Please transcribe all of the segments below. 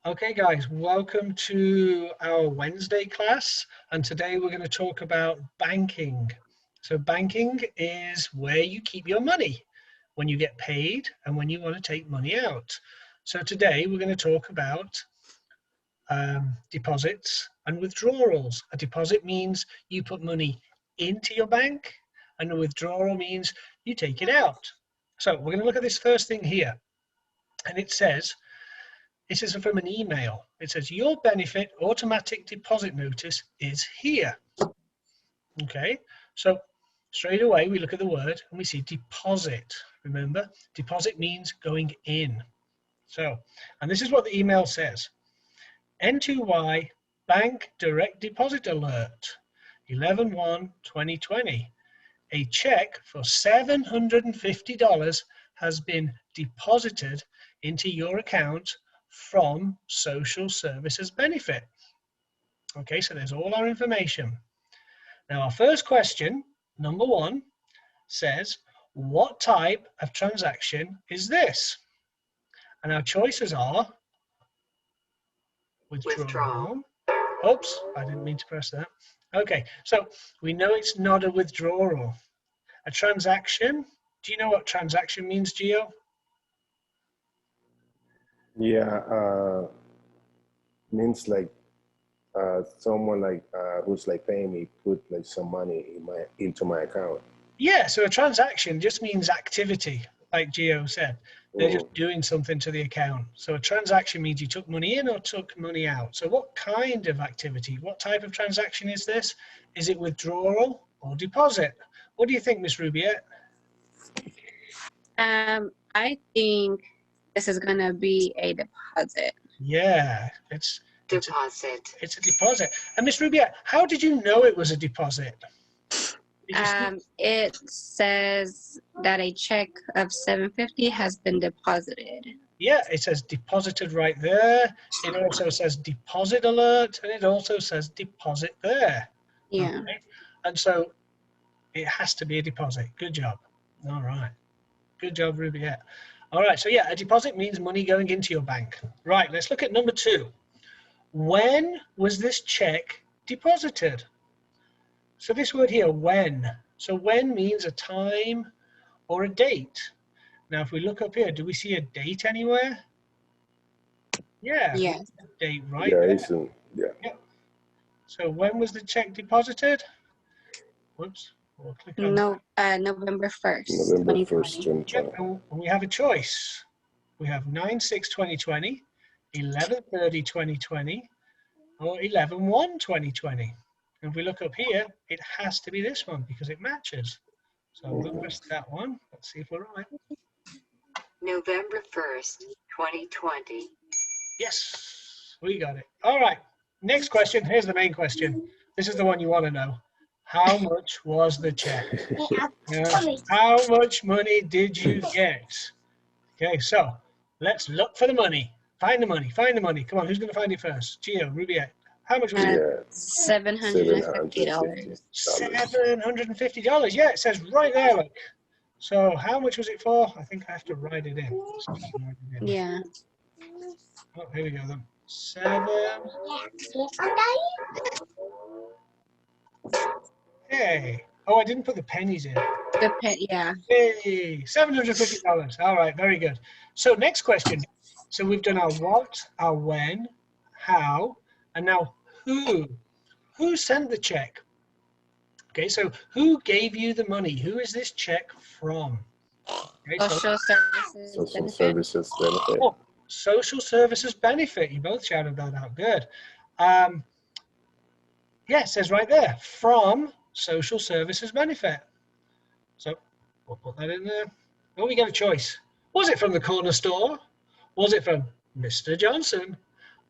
Okay, guys, welcome to our Wednesday class. And today we're going to talk about banking. So banking is where you keep your money when you get paid and when you want to take money out. So today we're going to talk about deposits and withdrawals. A deposit means you put money into your bank, and a withdrawal means you take it out. So we're going to look at this first thing here. And it says, this is from an email. It says, your benefit automatic deposit notice is here. Okay, so straight away we look at the word and we see deposit. Remember, deposit means going in. So, and this is what the email says. N2Y Bank Direct Deposit Alert, 11/1/2020. A check for $750 has been deposited into your account from Social Services Benefit. Okay, so there's all our information. Now, our first question, number one, says, what type of transaction is this? And our choices are withdrawal. Oops, I didn't mean to press that. Okay, so we know it's not a withdrawal. A transaction, do you know what transaction means, Gio? Yeah, means like someone like who's like paying me put like some money into my account. Yeah, so a transaction just means activity, like Gio said. They're just doing something to the account. So a transaction means you took money in or took money out. So what kind of activity, what type of transaction is this? Is it withdrawal or deposit? What do you think, Miss Rubyette? I think this is gonna be a deposit. Yeah, it's a deposit. And Miss Rubyette, how did you know it was a deposit? It says that a check of $750 has been deposited. Yeah, it says deposited right there. It also says deposit alert, and it also says deposit there. Yeah. Okay? And so it has to be a deposit. Good job. All right. Good job, Rubyette. All right, so yeah, a deposit means money going into your bank. Right, let's look at number two. When was this check deposited? So this word here, when. So when means a time or a date. Now, if we look up here, do we see a date anywhere? Yeah. Yes. Date right Yeah, there. Yeah. So when was the check deposited? Whoops. We'll click on November 1st, November 2020. 1st, 2020. and we have a choice. We have 9/6/2020, 11/30/2020, or 11/1/2020. And if we look up here, it has to be this one because it matches. So we'll press that one. Let's see if we're right. November 1st, 2020. Yes, we got it. All right. Next question. Here's the main question. This is the one you want to know. How much was the check? How much money did you get? Okay, so let's look for the money. Find the money. Find the money. Come on, who's going to find it first? Gio, Rubyette. How much was it? $750. $750. Yeah, it says right there. Look. So how much was it for? I think I have to write it in. Yeah. Oh, here we go then. 7. Hey. Oh, I didn't put the pennies in. Yeah. Hey, $750. All right, very good. So next question. So we've done our what, our when, how, and now who. Who sent the check? Okay, so who gave you the money? Who is this check from? Okay, Social Services Benefit. Oh, Social Services Benefit. You both shouted that out. Good. Yeah, it says right there, from Social Services Benefit. So we'll put that in there. Oh, we get a choice. Was it from the corner store? Was it from Mr. Johnson?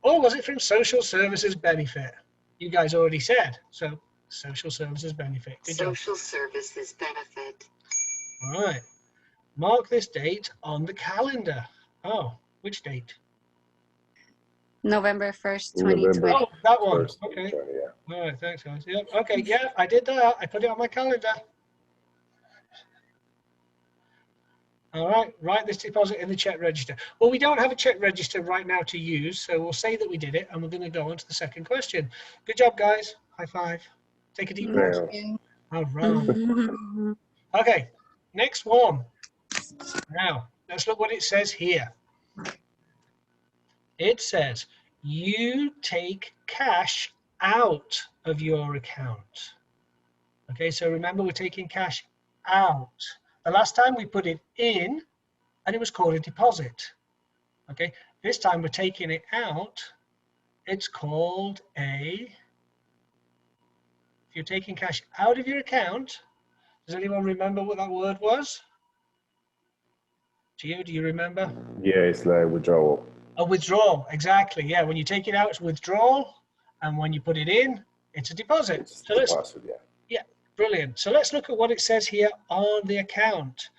Or was it from Social Services Benefit? You guys already said. So Social Services Benefit. Good job. Social Services Benefit. All right. Mark this date on the calendar. Oh, which date? November 1st, 2020. Oh, that one. 1st, Okay. yeah. All right, thanks, guys. Yep. Okay, yeah, I did that. I put it on my calendar. All right, write this deposit in the check register. Well, we don't have a check register right now to use, so we'll say that we did it, and we're going to go on to the second question. Good job, guys. High five. Take a deep breath. Damn. All right. Okay, next one. Now, let's look what it says here. It says, you take cash out of your account. Okay, so remember, we're taking cash out. The last time we put it in, and it was called a deposit. Okay, this time we're taking it out. It's called a, if you're taking cash out of your account, does anyone remember what that word was? Gio, do you remember? Yeah, it's like withdrawal. A withdrawal, exactly. Yeah, when you take it out, it's withdrawal, and when you put it in, it's a deposit. It's So let's, deposit, yeah. yeah, brilliant. So let's look at what it says here on the account.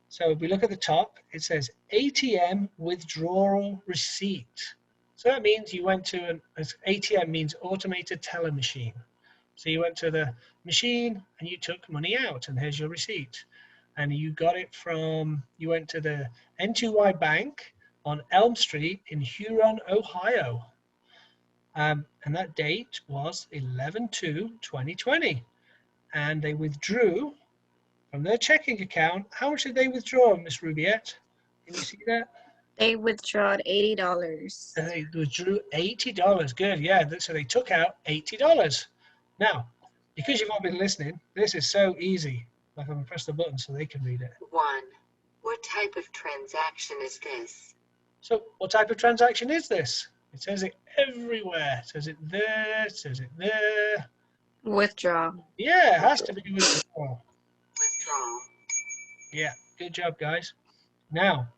So if we look at the top, it says ATM withdrawal receipt. So that means you went to an ATM means automated teller machine. So you went to the machine and you took money out, and here's your receipt. And you got it from, you went to the N2Y Bank on Elm Street in Huron, Ohio. And that date was 11/2/2020. And they withdrew from their checking account. How much did they withdraw, Miss Rubyette? Can you see that? They withdrawed $80. They withdrew $80. Good, yeah. So they took out $80. Now, because you've all been listening, this is so easy. Like, I'm going to press the button so they can read it. 1. What type of transaction is this? So what type of transaction is this? It says it everywhere. It says it there. It says it there. Withdraw. Yeah, it has to be withdrawal. Withdrawal. Yeah, good job, guys. Now,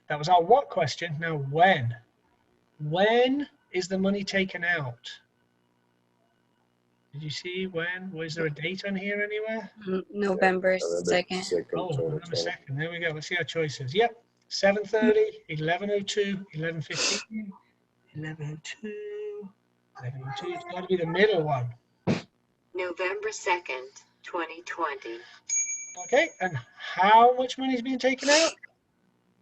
that was our what question. Now, when? When is the money taken out? Did you see when? Was there a date on here anywhere? November 2nd. Oh, November 2nd. There we go. Let's see our choices. Yep. 7:30, 11:02, 11:15, 11:02, 11:02. It's got to be the middle one. November 2nd, 2020. Okay. And how much money is being taken out?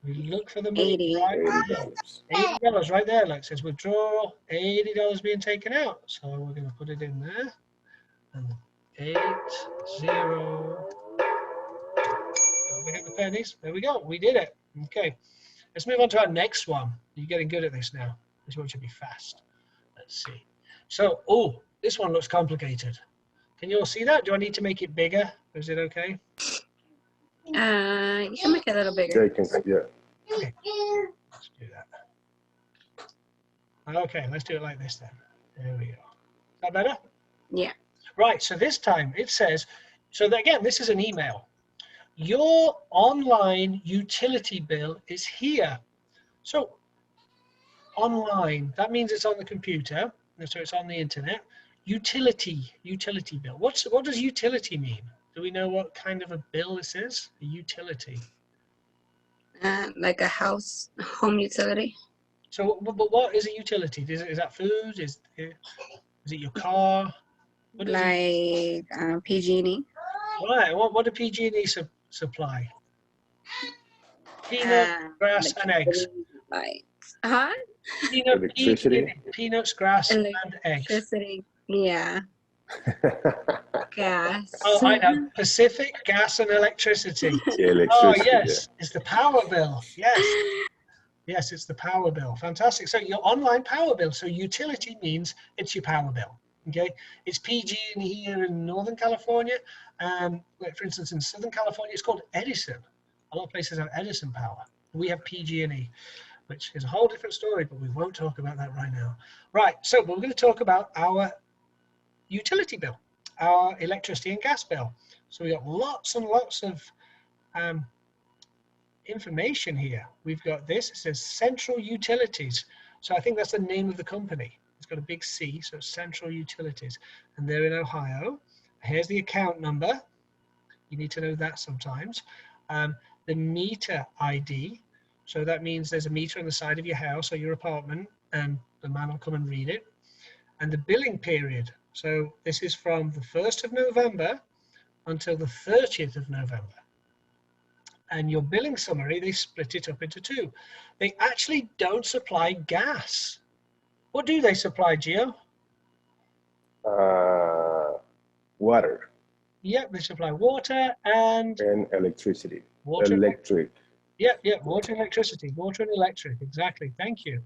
We look for the money. 80. Right, $80. $80 right there. Like it says withdrawal, $80 being taken out. So we're going to put it in there. And 80. Don't forget the pennies. There we go. We did it. Okay. Let's move on to our next one. You're getting good at this now. This one should be fast. Let's see. So, oh, this one looks complicated. Can you all see that? Do I need to make it bigger? Is it okay? You can make it a little bigger. Yeah. Okay. Let's do that. Okay, let's do it like this then. There we go. Is that better? Yeah. Right, so this time it says, so that, again, this is an email. Your online utility bill is here. So online, that means it's on the computer, so it's on the internet. Utility bill. What does utility mean? Do we know what kind of a bill this is? A utility. Like a home utility. So, but what is a utility? Is that food? Is it your car? What is it? Like PG&E. Right. What do PG&E supply? Peanut, grass, and eggs. Like, Electricity. Peanuts, grass, and eggs. Electricity. Yeah. Gas. Oh, I know. Pacific Gas and Electricity. Yeah, electricity. Oh, yes. It's the power bill. Yes. Yes, it's the power bill. Fantastic. So your online power bill. So utility means it's your power bill. Okay. It's PG in here in Northern California. Like for instance, in Southern California, it's called Edison. A lot of places have Edison power. We have PG&E, which is a whole different story, but we won't talk about that right now. Right. So we're going to talk about our utility bill, our electricity and gas bill. So we got lots and lots of information here. We've got this, it says Central Utilities. So I think that's the name of the company. It's got a big C, so it's Central Utilities. And they're in Ohio. Here's the account number. You need to know that sometimes. The meter ID. So that means there's a meter on the side of your house or your apartment, and the man will come and read it. And the billing period. So this is from the 1st of November until the 30th of November. And your billing summary, they split it up into two. They actually don't supply gas. What do they supply, Gio? Water Yep, they supply water and electricity. water. Electric. Yep, water and electricity. Water and electric, exactly. Thank you.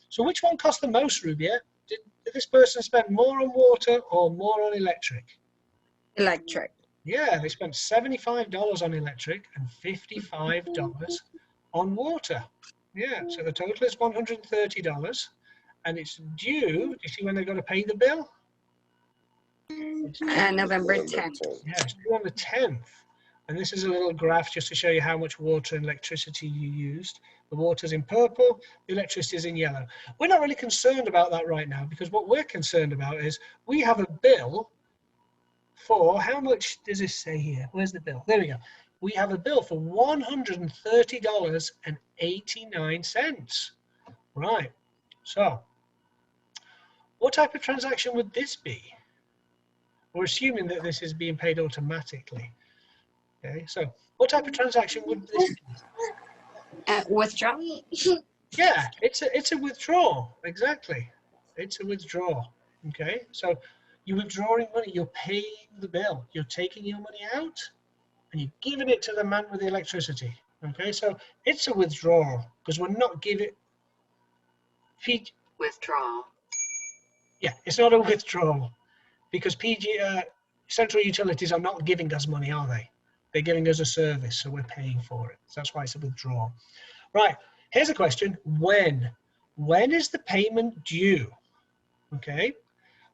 So which one cost the most, Rubyette? Did this person spend more on water or more on electric? Electric. Yeah, they spent $75 on electric and $55 on water. Yeah, so the total is $130, and it's due. Do you see when they've got to pay the bill? November 10th. Yeah, it's due on the 10th. And this is a little graph just to show you how much water and electricity you used. The water's in purple, the electricity is in yellow. We're not really concerned about that right now, because what we're concerned about is we have a bill for, how much does this say here? Where's the bill? There we go. We have a bill for $130.89. Right. So, what type of transaction would this be? We're assuming that this is being paid automatically. Okay, so what type of transaction would this be? Withdraw. Yeah, it's a withdrawal. Exactly. It's a withdrawal. Okay, so you're withdrawing money, you're paying the bill, you're taking your money out and you're giving it to the man with the electricity. Okay, so it's a withdrawal because we're not giving Withdrawal. Yeah, it's not a withdrawal because central utilities are not giving us money, are they? They're giving us a service, so we're paying for it. So that's why it's a withdrawal. Right, here's a question. When? When is the payment due? Okay,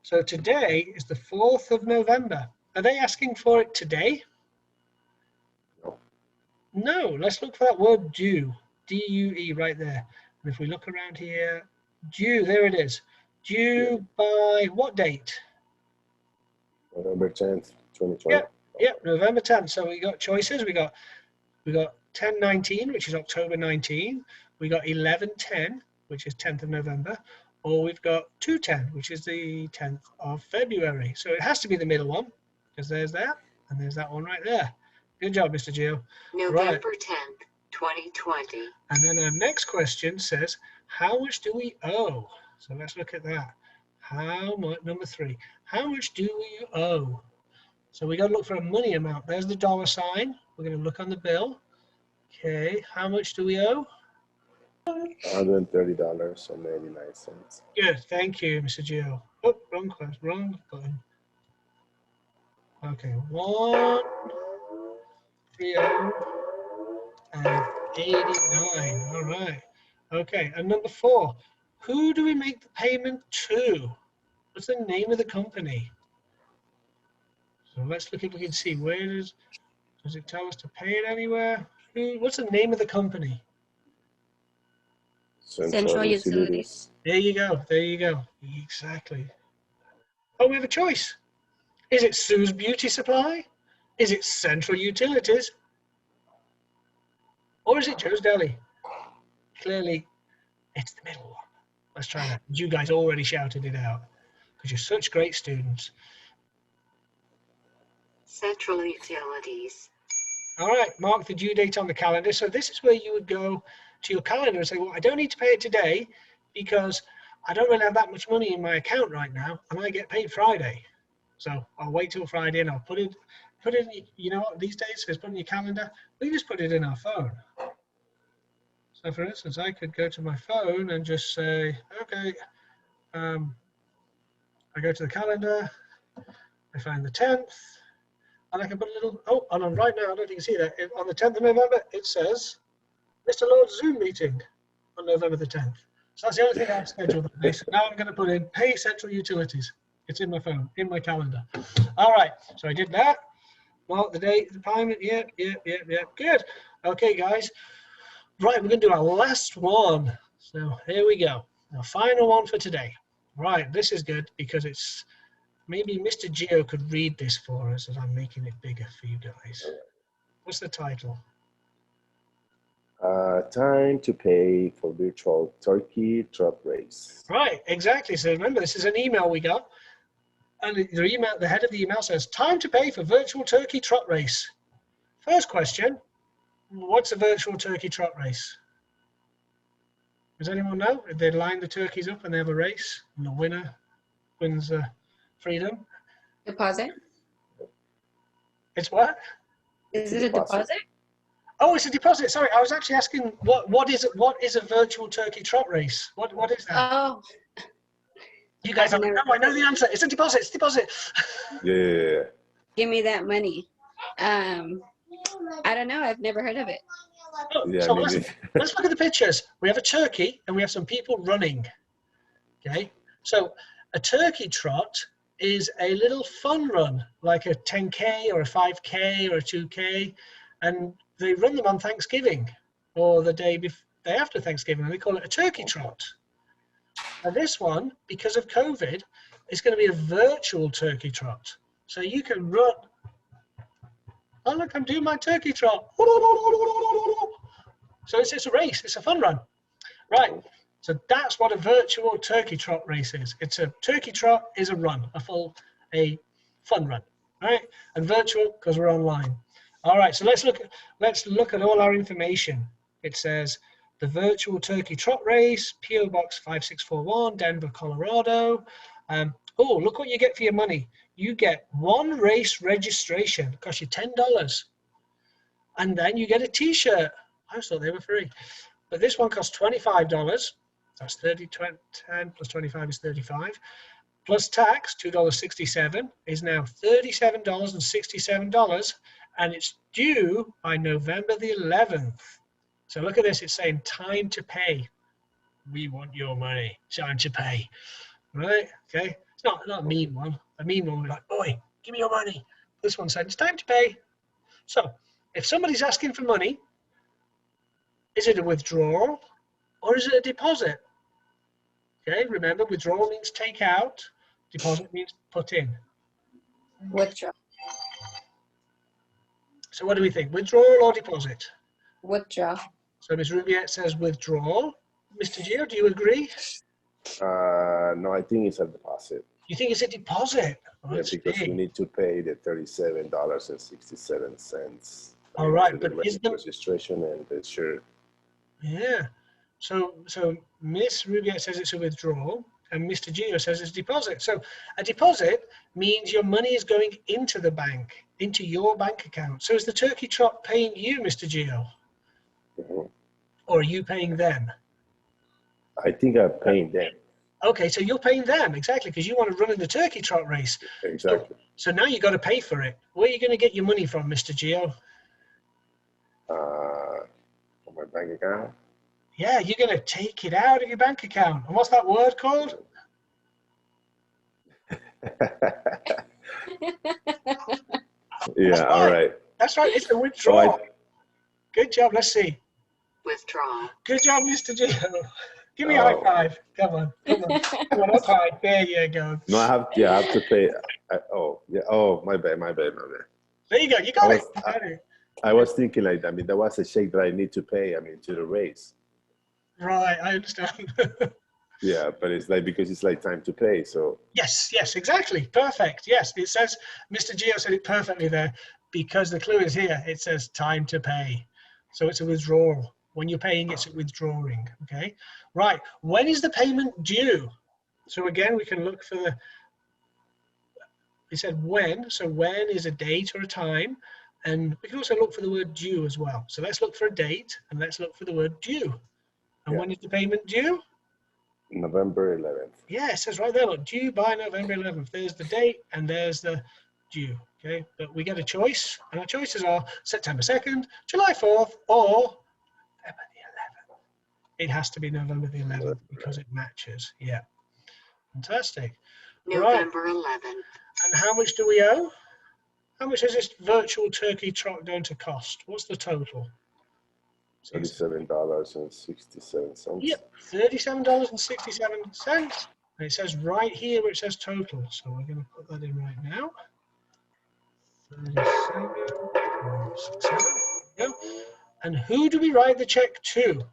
so today is the 4th of November. Are they asking for it today? No. No, let's look for that word due. D-U-E right there. And if we look around here, due, there it is. Due by what date? November 10th, 2020. Yep, November 10th. So we got choices. We got 10/19, which is October 19. We got 11/10, which is 10th of November, or we've got 2/10, which is the 10th of February. So it has to be the middle one, because there's that, and there's that one right there. Good job, Mr. Gio. November 10th, 2020. And then our next question says, how much do we owe? So let's look at that. How much, number 3, how much do we owe? So we got to look for a money amount. There's the dollar sign. We're going to look on the bill. Okay, how much do we owe? $130.89. Good, thank you, Mr. Gio. Oh, wrong question, wrong button. Okay, 130.89. All right. Okay, and number 4, who do we make the payment to? What's the name of the company? So let's look if we can see where does it tell us to pay it anywhere? What's the name of the company? Central Utilities. There you go. There you go. Exactly. Oh, we have a choice. Is it Sue's Beauty Supply? Is it Central Utilities? Or is it Joe's Deli? Clearly, it's the middle one. Let's try that. You guys already shouted it out because you're such great students. Central Utilities. All right, mark the due date on the calendar. So this is where you would go to your calendar and say, well, I don't need to pay it today because I don't really have that much money in my account right now and I get paid Friday. So I'll wait till Friday and I'll put it, you know what, these days, it's put in your calendar, we just put it in our phone. So for instance, I could go to my phone and just say, okay, I go to the calendar, I find the 10th, and I can put a little, oh, and on right now, I don't know if you can see that, on the 10th of November, it says, Mr.Lord's Zoom meeting on November the 10th. So that's the only thing I've scheduled that day. So now I'm going to put in pay Central Utilities. It's in my phone, in my calendar. All right, so I did that. Mark the date, the payment, yep, good. Okay, guys. Right, we're going to do our last one. So here we go. Our final one for today. Right, this is good because it's, maybe Mr. Gio could read this for us as I'm making it bigger for you guys. What's the title? Time to pay for virtual turkey truck race. Right, exactly. So remember, this is an email we got. And the head of the email says, time to pay for virtual turkey truck race. First question, what's a virtual turkey trot race? Does anyone know? If they line the turkeys up and they have a race and the winner wins freedom? Deposit? It's what? Is it a deposit? Oh, it's a deposit. Sorry, I was actually asking what is a virtual turkey trot race? What is that? Oh, You guys are like, no, I know the answer. It's a deposit. It's a deposit. Yeah. give me that money. I don't know. I've never heard of it. Oh, Yeah, so I mean, let's look at the pictures. We have a turkey and we have some people running. Okay, so a turkey trot is a little fun run, like a 10K or a 5K or a 2K, and they run them on Thanksgiving or the day after Thanksgiving, and they call it a turkey trot. Now this one, because of COVID, is going to be a virtual turkey trot. So you can run. Oh look, I'm doing my turkey trot. So it's a race. It's a fun run. Right. So that's what a virtual turkey trot race is. It's a turkey trot is a run, a fun run. Right? And virtual because we're online. All right. So let's look at all our information. It says the virtual turkey trot race, PO Box 5641, Denver, Colorado. Oh, look what you get for your money. You get one race registration. It costs you $10. And then you get a t-shirt. I thought they were free. But this one costs $25. That's 10 plus 25 is 35. Plus tax, $2.67 is now $37.67. And it's due by November the 11th. So look at this. It's saying time to pay. We want your money. Time to pay. Right? Okay. It's not a mean one. A mean one would be like, boy, give me your money. This one said it's time to pay. So if somebody's asking for money, is it a withdrawal or is it a deposit? Okay, remember withdrawal means take out, deposit means put in. Withdraw. So what do we think, withdrawal or deposit? Withdraw. So Ms. Rubyette says withdrawal. Mr. Gio, do you agree? no, I think it's a deposit. You think it's a deposit? Oh, Yeah, because we need to pay the $37.67. All right, the but is the registration and the shirt? Yeah. So Miss Rubyette says it's a withdrawal, and Mr. Gio says it's a deposit. So a deposit means your money is going into the bank, into your bank account. So is the turkey trot paying you, Mr. Gio? Mm-hmm. Or are you paying them? I think I'm paying them. Okay, so you're paying them, exactly, because you want to run in the turkey trot race. Exactly. So now you got to pay for it. Where are you going to get your money from, Mr. Gio? From my bank account. Yeah, you're going to take it out of your bank account. And what's that word called? Yeah, all right. That's right, it's a withdrawal. Good job, let's see. Withdraw. Good job, Mr. Gio. Give me a high five. Come on. Come on, up high. There you go. No, I have to pay. My bad. There you go. You got it. I was thinking like, there was a check that I need to pay, to the race. Right, I understand. Yeah, but it's like, because it's like time to pay, so. Yes, exactly. Perfect. Yes, it says, Mr. Gio said it perfectly there, because the clue is here. It says time to pay. So it's a withdrawal. When you're paying, it's a withdrawing, okay? Right, when is the payment due? So again, we can look for the, it said when, so when is a date or a time, and we can also look for the word due as well. So let's look for a date, and let's look for the word due. And when is the payment due? November 11th. Yeah, it says right there, look, due by November 11th. There's the date, and there's the due, okay? But we get a choice, and our choices are September 2nd, July 4th, or November the 11th. It has to be November the 11th because it matches. Yeah, fantastic. November Right. 11th. And how much do we owe? How much is this virtual turkey trot going to cost? What's the total? $37.67. Yep, $37.67. And it says right here where it says total. So we're going to put that in right now. 37.67. There we go. And who do we write the check to?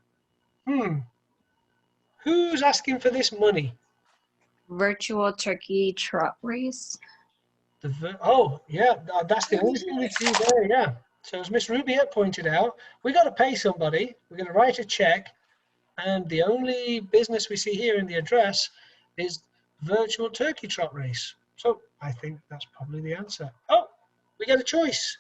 Who's asking for this money? Virtual turkey trot race. Oh, yeah, that's the only thing we see there, yeah. So as Miss Rubyette pointed out, we got to pay somebody. We're going to write a check, and the only business we see here in the address is virtual turkey trot race. So I think that's probably the answer. Oh, we get a choice.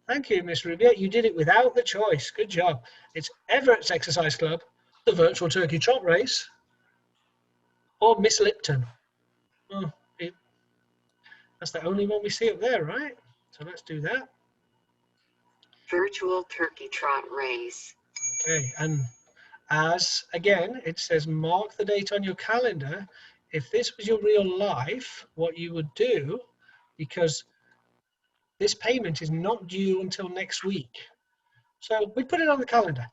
Thank you, Miss Rubyette. You did it without the choice. Good job. It's Everett's Exercise Club, the virtual turkey trot race, or Miss Lipton. Oh, that's the only one we see up there, right? So let's do that. Virtual turkey trot race. Okay, and as again, it says mark the date on your calendar. If this was your real life, what you would do, because this payment is not due until next week. So we put it on the calendar,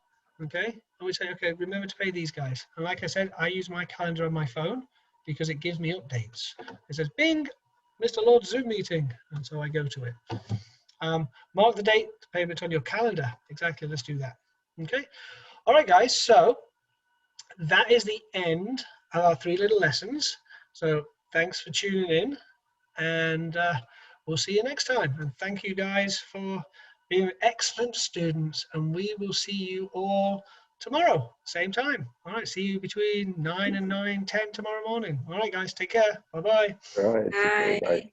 okay? And we say, okay, remember to pay these guys. And like I said, I use my calendar on my phone because it gives me updates. It says, bing, Mr. Lord Zoom meeting. And so I go to it. Mark the date, payment on your calendar. Exactly, let's do that. Okay. All right, guys. So that is the end of our 3 little lessons. So thanks for tuning in, and we'll see you next time. And thank you guys for being excellent students, and we will see you all tomorrow, same time. All right, see you between 9 and 9:10 tomorrow morning. All right, guys, take care. Bye-bye. All right. Bye. Bye.